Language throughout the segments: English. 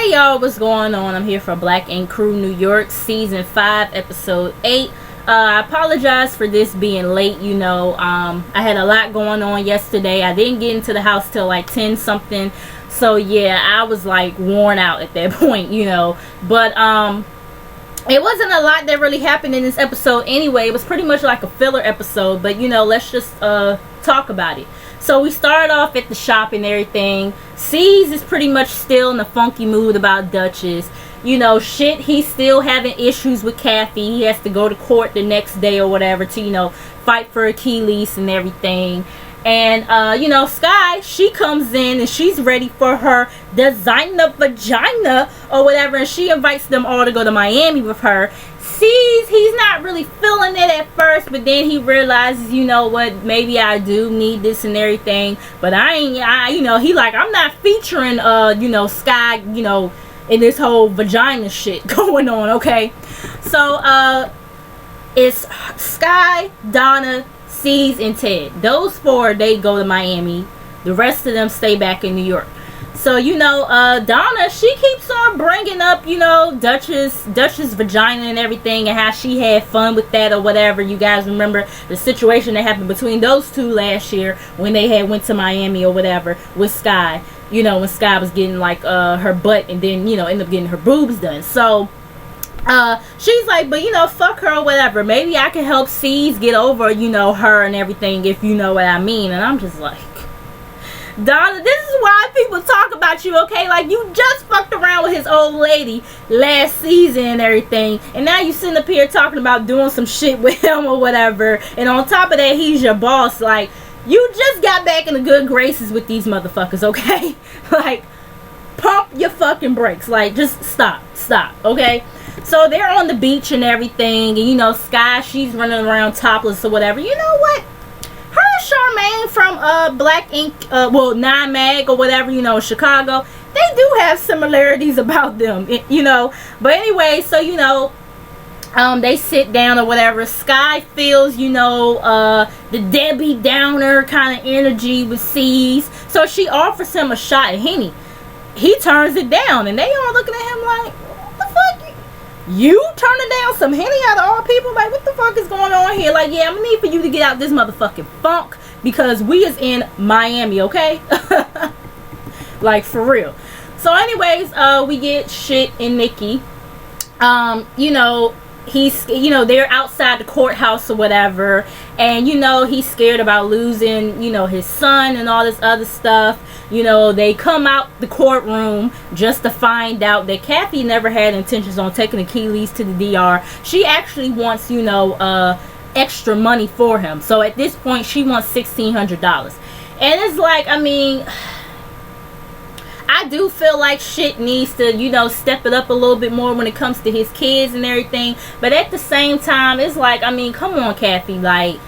Hey y'all, what's going on? I'm here for Black Ink Crew New York season 5 episode 8. I apologize for this being late. I had a lot going on yesterday. I didn't get into the house till like 10 something, so yeah, I was like worn out at that point, but it wasn't a lot that really happened in this episode anyway. It was pretty much like a filler episode, but let's just talk about it. So we started off at the shop and everything. C's is pretty much still in a funky mood about Duchess. He's still having issues with Kathy. He has to go to court the next day or whatever to, fight for a key lease and everything. And, Sky, she comes in and she's ready for her designer vagina or whatever. And she invites them all to go to Miami with her. Sees he's not really feeling it at first, but then he realizes, maybe I do need this and everything, but he like, I'm not featuring Sky, in this whole vagina shit going on, okay? So it's Sky, Donna, C's, and Ted. Those 4, they go to Miami. The rest of them stay back in New York. So, Donna, she keeps on bringing up, Duchess' vagina and everything and how she had fun with that or whatever. You guys remember the situation that happened between those two last year when they had went to Miami or whatever with Sky. When Sky was getting, like, her butt and then, ended up getting her boobs done. So, she's like, but, fuck her or whatever. Maybe I can help C's get over, her and everything, if you know what I mean. And I'm just like, Donna, this is why people talk about you, okay? Like, you just fucked around with his old lady last season and everything, and now you sitting up here talking about doing some shit with him or whatever, and on top of that, he's your boss. Like, you just got back in the good graces with these motherfuckers, okay? Like, pump your fucking brakes. Like, just stop, okay? So they're on the beach and everything, and Sky, she's running around topless or whatever. You know what? Charmaine from Black Ink, 9 Mag or whatever, Chicago, they do have similarities about them, but anyway, so they sit down or whatever. Sky feels the Debbie Downer kind of energy with C's, so she offers him a shot of Henny. He turns it down and they all looking at him like, what the fuck, you turning down some Henny out of all people? Like, what the fuck is going on here? Like, yeah, I'm gonna need for you to get out this motherfucking funk because we is in Miami, okay? Like, for real. So anyways, we get Shit and Nikki. He's, they're outside the courthouse or whatever, and he's scared about losing, his son and all this other stuff. They come out the courtroom just to find out that Kathy never had intentions on taking the key lease to the DR. She actually wants, extra money for him. So at this point, she wants $1,600. And it's like, I do feel like Shit needs to, step it up a little bit more when it comes to his kids and everything. But at the same time, it's like, come on, Kathy. Like,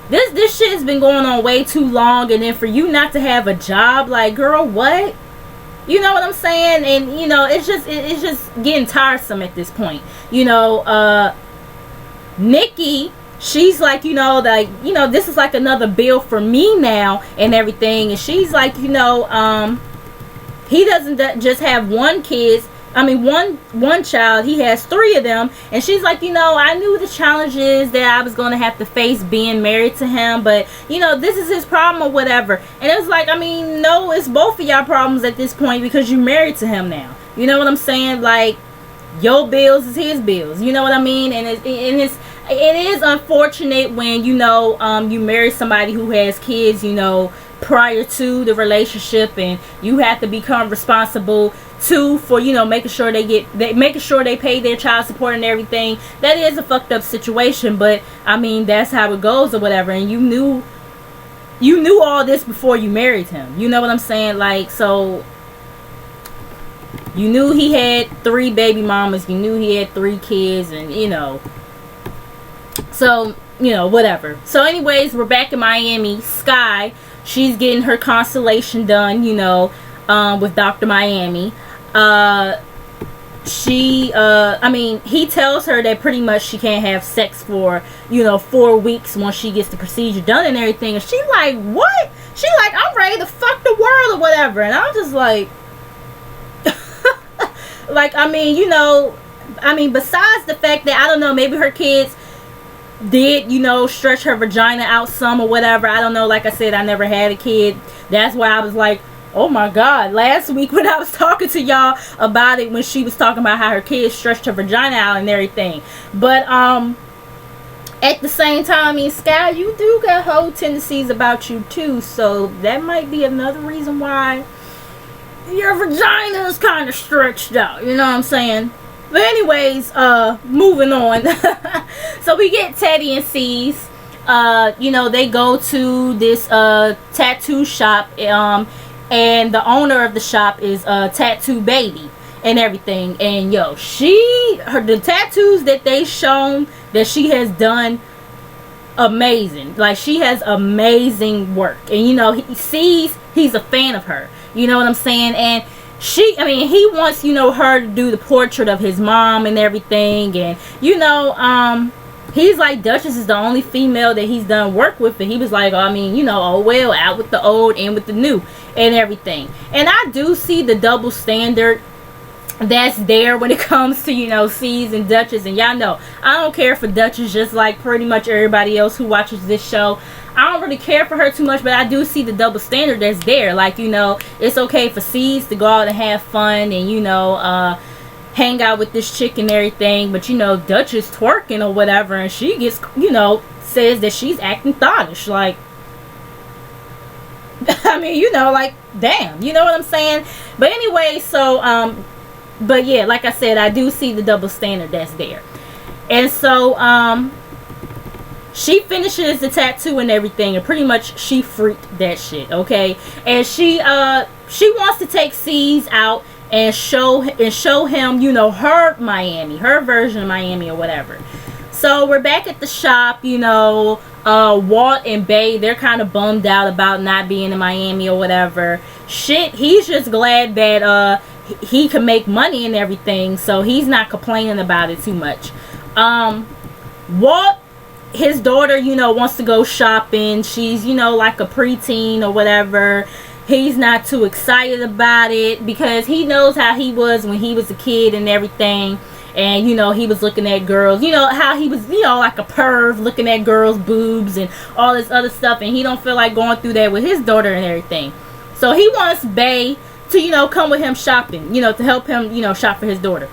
this shit has been going on way too long. And then for you not to have a job, like, girl, what? You know what I'm saying? And, it's just getting tiresome at this point. Nikki, she's like, this is like another bill for me now and everything. And she's like, he doesn't just have one child, he has 3 of them. And she's like, I knew the challenges that I was going to have to face being married to him, but this is his problem or whatever. And it was like, no, it's both of y'all problems at this point because you're married to him now. You know what I'm saying? Like, your bills is his bills. You know what I mean? And it is unfortunate when you marry somebody who has kids, prior to the relationship, and you have to become responsible too for making sure they pay their child support and everything. That is a fucked up situation, but that's how it goes or whatever. And you knew all this before you married him. You know what I'm saying? Like, so you knew he had 3 baby mamas, you knew he had 3 kids, and so whatever. So anyways, we're back in Miami. Sky, she's getting her constellation done, with Dr. Miami. He tells her that pretty much she can't have sex for, 4 weeks once she gets the procedure done and everything. And she like, what? She like, I'm ready to fuck the world or whatever. And I'm just like, Like, I mean, you know, I mean, besides the fact that, I don't know, maybe her kids did, you know, stretch her vagina out some or whatever. I don't know. Like I said, I never had a kid. That's why I was like, oh my God, last week when I was talking to y'all about it, when she was talking about how her kids stretched her vagina out and everything. But at the same time, I mean, Sky, you do got whole tendencies about you too, so that might be another reason why your vagina is kind of stretched out, you know what I'm saying? But anyways, moving on. So we get Teddy and C's. You know, they go to this tattoo shop, and the owner of the shop is Tattoo Baby and everything. And yo, the tattoos that they shown that she has done, amazing. Like, she has amazing work. And you know, he's a fan of her, you know what I'm saying? And he wants, you know, her to do the portrait of his mom and everything. And you know, he's like, Duchess is the only female that he's done work with, and he was like, I mean, you know, oh well, out with the old and with the new and everything. And I do see the double standard that's there when it comes to, you know, C's and Duchess. And y'all know, I don't care for Duchess, just like pretty much everybody else who watches this show. I don't really care for her too much, but I do see the double standard that's there. Like, you know, it's okay for C's to go out and have fun and, you know, hang out with this chick and everything, but you know, Duchess twerking or whatever, and she gets, you know, says that she's acting thottish. Like, I mean, you know, like, damn, you know what I'm saying? But anyway, so but yeah, like I said, I do see the double standard that's there. And so she finishes the tattoo and everything, and pretty much she freaked that shit, okay? And she wants to take C's out and show him, you know, her version of Miami or whatever. So we're back at the shop, you know, Walt and Bay, they're kind of bummed out about not being in Miami or whatever. Shit, he's just glad that he can make money and everything, so he's not complaining about it too much. Walt, his daughter, you know, wants to go shopping. She's, you know, like a preteen or whatever. He's not too excited about it because he knows how he was when he was a kid and everything. And, you know, he was looking at girls, you know, how he was, you know, like a perv, looking at girls' boobs and all this other stuff. And he don't feel like going through that with his daughter and everything. So he wants Bay to, you know, come with him shopping, you know, to help him, you know, shop for his daughter.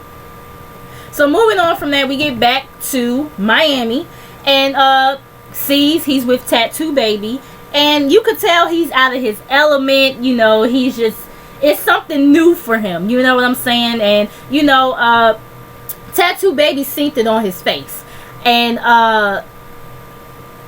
So moving on from that, we get back to Miami. And he's with Tattoo Baby. And you could tell he's out of his element, you know, it's something new for him, you know what I'm saying? And, you know, Tattoo Baby synced it on his face. And,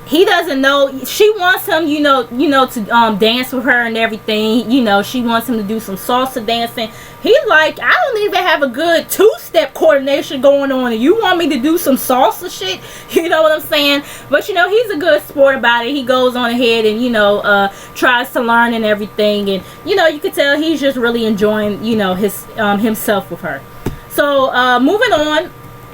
he doesn't know, she wants him, you know, to, dance with her and everything, you know, she wants him to do some salsa dancing. He's like, I don't even have a good two-step coordination going on, and you want me to do some salsa shit? You know what I'm saying? But, you know, he's a good sport about it. He goes on ahead and, you know, tries to learn and everything. And, you know, you could tell he's just really enjoying, you know, his himself with her. So, moving on,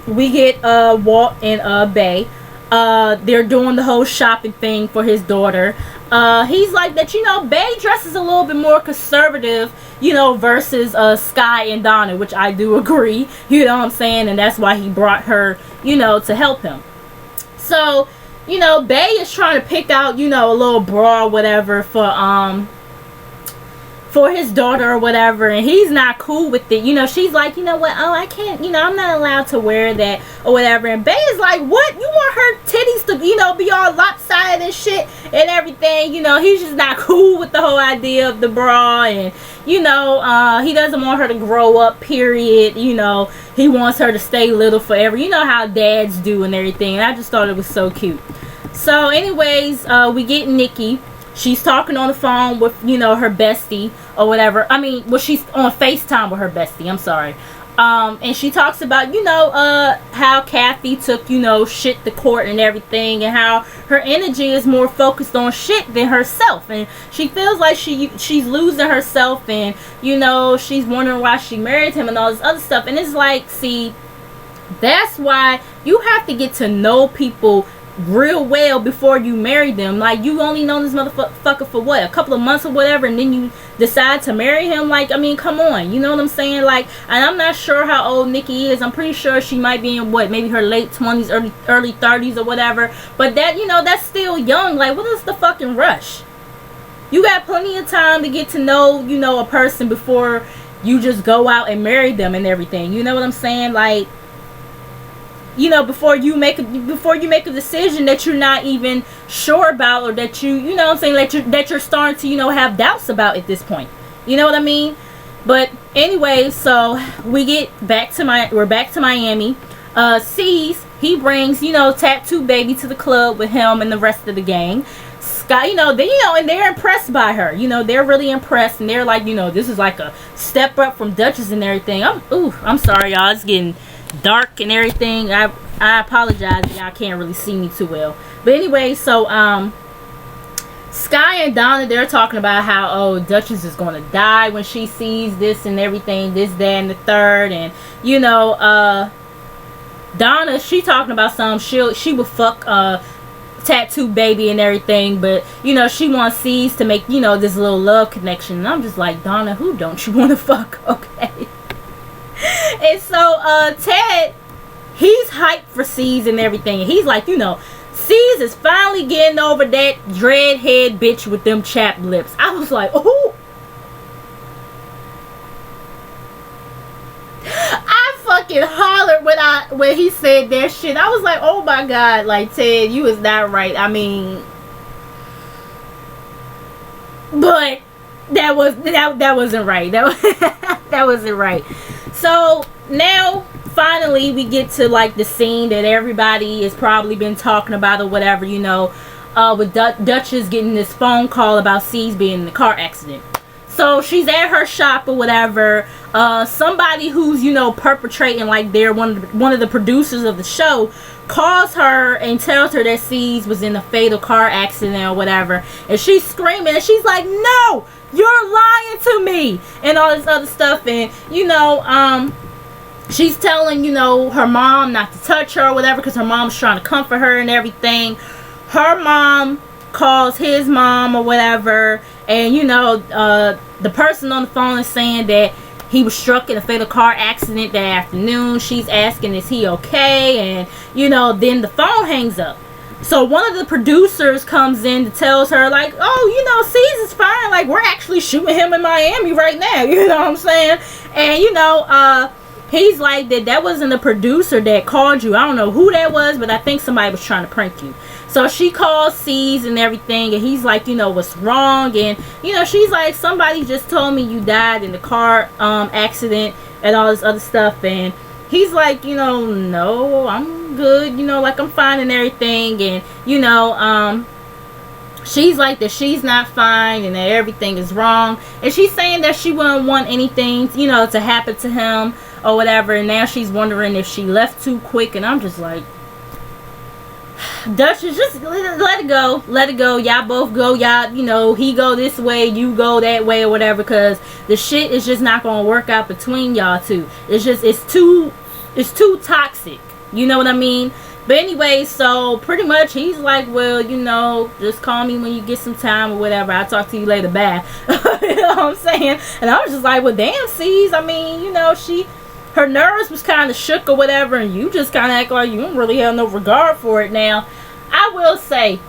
we get Walt and Bay. They're doing the whole shopping thing for his daughter. He's like that, you know, Bay dresses a little bit more conservative, you know, versus Sky and Donna, which I do agree, you know what I'm saying? And that's why he brought her, you know, to help him. So, you know, Bay is trying to pick out, you know, a little bra or whatever for his daughter or whatever, and he's not cool with it. You know, she's like, you know what, oh, I can't, you know, I'm not allowed to wear that or whatever. And Bay is like, what, you want her titties to, you know, be all lopsided and shit and everything? You know, he's just not cool with the whole idea of the bra. And, you know, he doesn't want her to grow up, period. You know, he wants her to stay little forever. You know how dads do and everything. And I just thought it was so cute. So anyways, we get Nikki. She's talking on the phone with, you know, her bestie or whatever. I mean, well, she's on FaceTime with her bestie. I'm sorry. And she talks about, you know, how Kathy took, you know, shit to court and everything, and how her energy is more focused on shit than herself. And she feels like she's losing herself, and, you know, she's wondering why she married him and all this other stuff. And it's like, see, that's why you have to get to know people real well before you marry them. Like, you only know this motherfucker for what, a couple of months or whatever, and then you decide to marry him. Like, I mean, come on, you know what I'm saying? Like, and I'm not sure how old Nikki is. I'm pretty sure she might be in what, maybe her late 20s, early 30s or whatever. But that, you know, that's still young. Like, what is the fucking rush? You got plenty of time to get to know, you know, a person before you just go out and marry them and everything. You know what I'm saying? Like, you know, before you make a decision that you're not even sure about, or that you know what I'm saying, that you're starting to, you know, have doubts about at this point. You know what I mean? But anyway, so we're back to Miami. C's, he brings, you know, Tattoo Baby to the club with him and the rest of the gang. Sky, you know, and they're impressed by her. You know, they're really impressed, and they're like, you know, this is like a step up from Duchess and everything. I'm sorry, y'all. It's getting dark and everything. I apologize, y'all can't really see me too well. But anyway, so Sky and Donna, they're talking about how, oh, Duchess is going to die when she sees this and everything, this, that, and the third. And you know, Donna, she talking about she would fuck Tattoo Baby and everything, but you know, she wants C's to make, you know, this little love connection. And I'm just like, Donna, who don't you want to fuck? Okay. And so Ted, he's hyped for C's and everything, and he's like, you know, C's is finally getting over that dreadhead bitch with them chapped lips. I was like, oh, I fucking hollered when he said that shit. I was like, oh my god, like, Ted, you is not right. I mean, but that wasn't right. That wasn't right. So now finally we get to like the scene that everybody has probably been talking about or whatever, you know, with Duchess getting this phone call about C's being in a car accident. So she's at her shop or whatever. Somebody who's, you know, perpetrating, like they're one of the producers of the show, calls her and tells her that C's was in a fatal car accident or whatever, and she's screaming and she's like, no, you're lying to me, and all this other stuff. And you know, she's telling, you know, her mom not to touch her or whatever, because her mom's trying to comfort her and everything. Her mom calls his mom or whatever, and you know, the person on the phone is saying that he was struck in a fatal car accident that afternoon. She's asking, is he okay? And you know, then the phone hangs up. So one of the producers comes in to tells her, like, oh, you know, C's is fine. Like, we're actually shooting him in Miami right now. You know what I'm saying? And, you know, he's like, that wasn't the producer that called you. I don't know who that was, but I think somebody was trying to prank you. So she calls C's and everything, and he's like, you know, what's wrong? And, you know, she's like, somebody just told me you died in the car accident and all this other stuff. And he's like, you know, no, I'm good, you know, like I'm fine and everything. And you know, she's like that she's not fine and that everything is wrong, and she's saying that she wouldn't want anything, you know, to happen to him or whatever. And now she's wondering if she left too quick. And I'm just like, Duchess, just let it go. Y'all both go. Y'all, you know, he go this way, you go that way or whatever, because the shit is just not gonna work out between y'all two. It's too toxic. You know what I mean? But anyway, so pretty much he's like, well, you know, just call me when you get some time or whatever. I'll talk to you later. Bye. You know what I'm saying? And I was just like, well, damn, C's. I mean, you know, her nerves was kind of shook or whatever, and you just kind of act like you don't really have no regard for it. Now, I will say,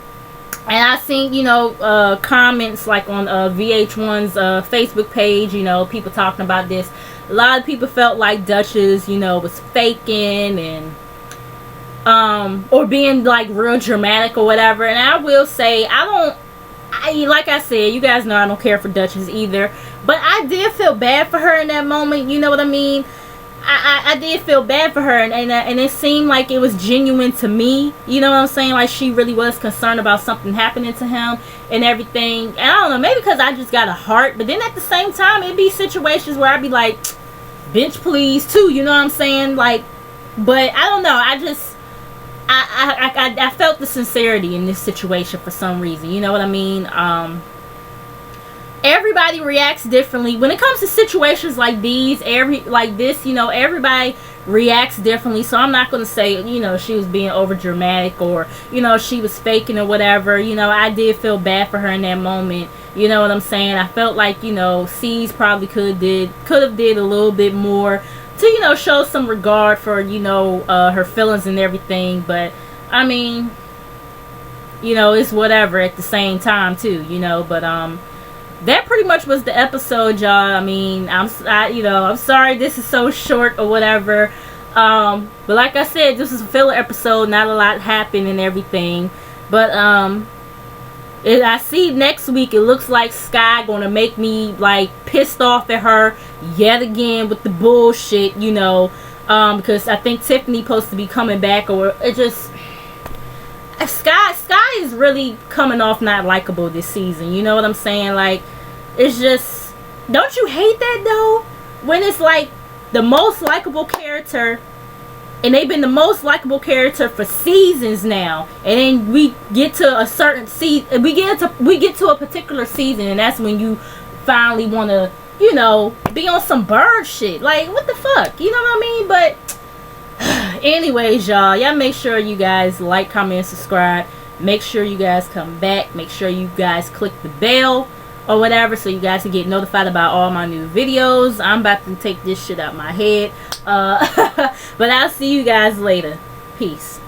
and I seen, you know, comments like on VH1's Facebook page, you know, people talking about this. A lot of people felt like Duchess, you know, was faking and or being like real dramatic or whatever. And I will say, like I said, you guys know I don't care for Duchess either, but I did feel bad for her in that moment. You know what I mean? I did feel bad for her, and it seemed like it was genuine to me. You know what I'm saying? Like she really was concerned about something happening to him and everything. And I don't know, maybe because I just got a heart, but then at the same time, it'd be situations where I'd be like, bitch, please, too. You know what I'm saying? Like, but I don't know. I felt the sincerity in this situation for some reason. You know what I mean? everybody reacts differently when it comes to situations like these. Everybody reacts differently. So I'm not going to say, she was being over dramatic, or, she was faking or whatever. I did feel bad for her in that moment. You know what I'm saying? I felt like, C's probably could have did a little bit more to, show some regard for, her feelings and everything. But I mean, it's whatever at the same time too, but that pretty much was the episode, y'all. I mean, I'm sorry this is so short or whatever. But like I said, this is a filler episode. Not a lot happened and everything. But I see next week it looks like Sky gonna make me like pissed off at her yet again with the bullshit, because I think Tiffany supposed to be coming back, or it just Sky is really coming off not likable this season. You know what I'm saying? Like, it's just, don't you hate that though? When it's like the most likable character, and they've been the most likable character for seasons now, and then we get to a certain season, we get to a particular season, and that's when you finally want to, be on some bird shit. Like, what the fuck? You know what I mean? But anyways, y'all make sure you guys like, comment, and subscribe. Make sure you guys come back. Make sure you guys click the bell or whatever, so you guys can get notified about all my new videos. I'm about to take this shit out my head. But I'll see you guys later. Peace.